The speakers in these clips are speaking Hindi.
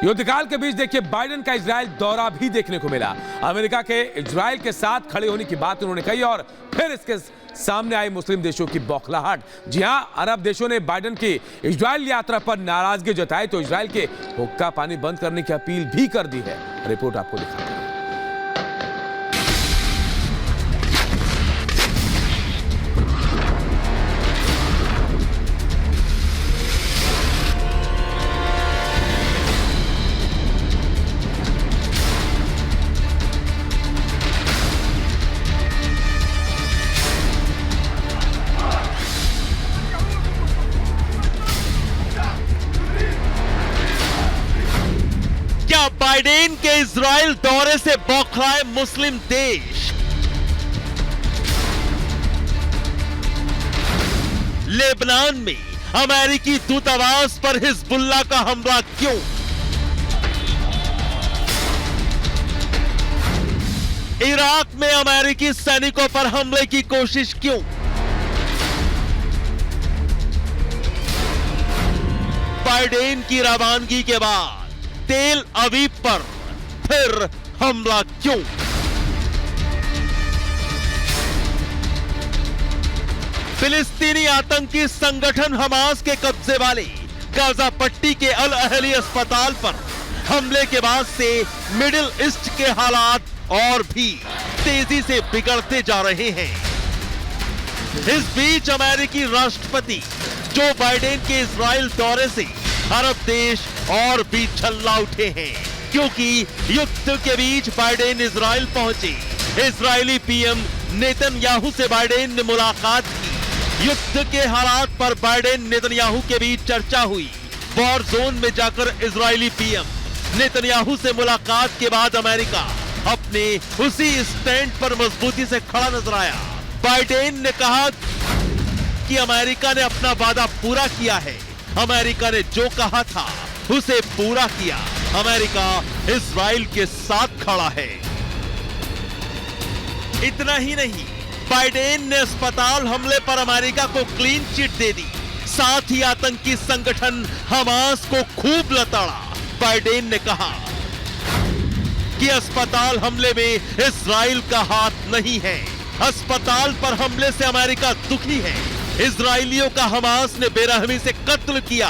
युद्धकाल के बीच देखिए बाइडेन का इजराइल दौरा भी देखने को मिला। अमेरिका के इजराइल के साथ खड़े होने की बात उन्होंने कही और फिर इसके सामने आई मुस्लिम देशों की बौखलाहट। जी हां, अरब देशों ने बाइडेन की इजराइल यात्रा पर नाराजगी जताई तो इजराइल के हुक्का पानी बंद करने की अपील भी कर दी है। रिपोर्ट आपको दिखाते हैं। क्या बाइडेन के इजराइल दौरे से बौखलाए मुस्लिम देश? लेबनान में अमेरिकी दूतावास पर हिजबुल्लाह का हमला क्यों? इराक में अमेरिकी सैनिकों पर हमले की कोशिश क्यों? बाइडेन की रवानगी के बाद तेल अवीव पर फिर हमला क्यों? फिलिस्तीनी आतंकी संगठन हमास के कब्जे वाले गाजा पट्टी के अल अहली अस्पताल पर हमले के बाद से मिडिल ईस्ट के हालात और भी तेजी से बिगड़ते जा रहे हैं। इस बीच अमेरिकी राष्ट्रपति जो बाइडेन के इजराइल दौरे से अरब देश और भी छल्ला उठे हैं, क्योंकि युद्ध के बीच बाइडेन इजराइल पहुंचे। इजरायली पीएम नेतन्याहू से बाइडेन ने मुलाकात की। युद्ध के हालात पर बाइडेन नेतन्याहू के बीच चर्चा हुई। वॉर जोन में जाकर इजरायली पीएम नेतन्याहू से मुलाकात के बाद अमेरिका अपने उसी स्टैंड पर मजबूती से खड़ा नजर आया। बाइडेन ने कहा कि अमेरिका ने अपना वादा पूरा किया है। अमेरिका ने जो कहा था उसे पूरा किया। अमेरिका इजराइल के साथ खड़ा है। इतना ही नहीं, बाइडेन ने अस्पताल हमले पर अमेरिका को क्लीन चिट दे दी। साथ ही आतंकी संगठन हमास को खूब लताड़ा। बाइडेन ने कहा कि अस्पताल हमले में इजराइल का हाथ नहीं है। अस्पताल पर हमले से अमेरिका दुखी है। इजरायलियों का हमास ने बेरहमी से कत्ल किया।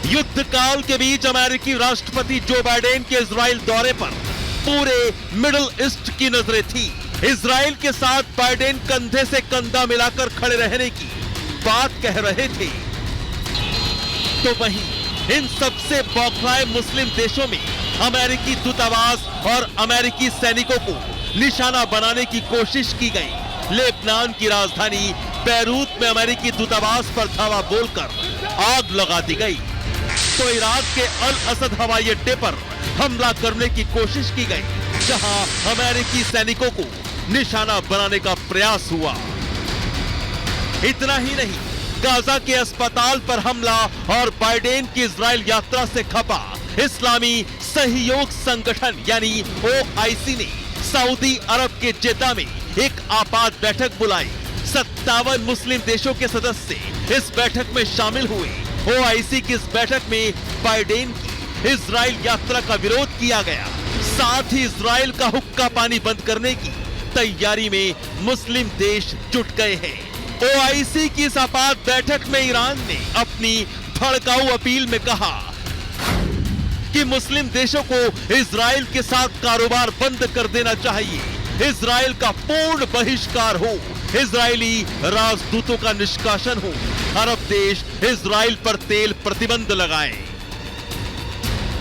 युद्ध काल के बीच अमेरिकी राष्ट्रपति जो बाइडेन के इजराइल दौरे पर पूरे मिडिल ईस्ट की नजरें थी। इजराइल के साथ बाइडेन कंधे से कंधा मिलाकर खड़े रहने की बात कह रहे थे, तो वहीं इन सबसे बौखलाए मुस्लिम देशों में अमेरिकी दूतावास और अमेरिकी सैनिकों को निशाना बनाने की कोशिश की गई। लेबनान की राजधानी बैरूत में अमेरिकी दूतावास पर धावा बोलकर आग लगा दी गई, तो इराक के अल असद हवाई अड्डे पर हमला करने की कोशिश की गई, जहां अमेरिकी सैनिकों को निशाना बनाने का प्रयास हुआ। इतना ही नहीं, गाजा के अस्पताल पर हमला और बाइडेन की इजराइल यात्रा से खपा इस्लामी सहयोग संगठन यानी OIC ने सऊदी अरब के जेद्दा में एक आपात बैठक बुलाई। 57 मुस्लिम देशों के सदस्य इस बैठक में शामिल हुए। OIC की इस बैठक में बाइडेन की इजराइल यात्रा का विरोध किया गया। साथ ही इजराइल का हुक्का पानी बंद करने की तैयारी में मुस्लिम देश जुट गए हैं। OIC की इस आपात बैठक में ईरान ने अपनी भड़काऊ अपील में कहा कि मुस्लिम देशों को इजराइल के साथ कारोबार बंद कर देना चाहिए। इजराइल का पूर्ण बहिष्कार हो। इजरायली राजदूतों का निष्कासन हो। अरब देश इजराइल पर तेल प्रतिबंध लगाए।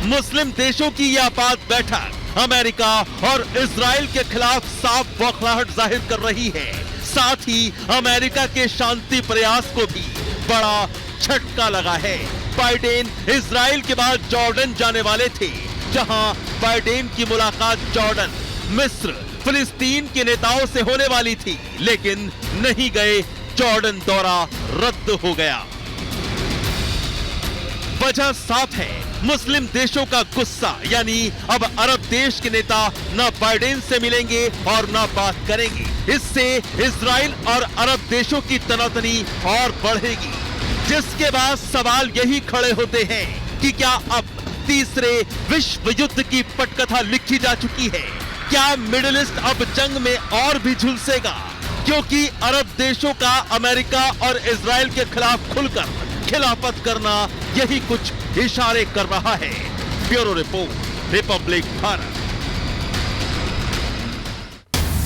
मुस्लिम देशों की यह आपात बैठक अमेरिका और इजराइल के खिलाफ साफ बौखलाहट जाहिर कर रही है। साथ ही अमेरिका के शांति प्रयास को भी बड़ा झटका लगा है। बाइडेन इजराइल के बाद जॉर्डन जाने वाले थे, जहां बाइडेन की मुलाकात जॉर्डन, मिस्र, फिलिस्तीन के नेताओं से होने वाली थी, लेकिन नहीं गए। जॉर्डन दौरा रद्द हो गया। वजह साफ है, मुस्लिम देशों का गुस्सा, यानी अब अरब देश के नेता न बाइडेन से मिलेंगे और न बात करेंगे। इससे इजराइल और अरब देशों की तनातनी और बढ़ेगी, जिसके बाद सवाल यही खड़े होते हैं कि क्या अब तीसरे विश्व युद्ध की पटकथा लिखी जा चुकी है। क्या मिडिल ईस्ट अब जंग में और भी झुलसेगा? क्योंकि अरब देशों का अमेरिका और इजराइल के खिलाफ खुलकर खिलाफत करना यही कुछ इशारे कर रहा है। Bureau report, Republic Bharat.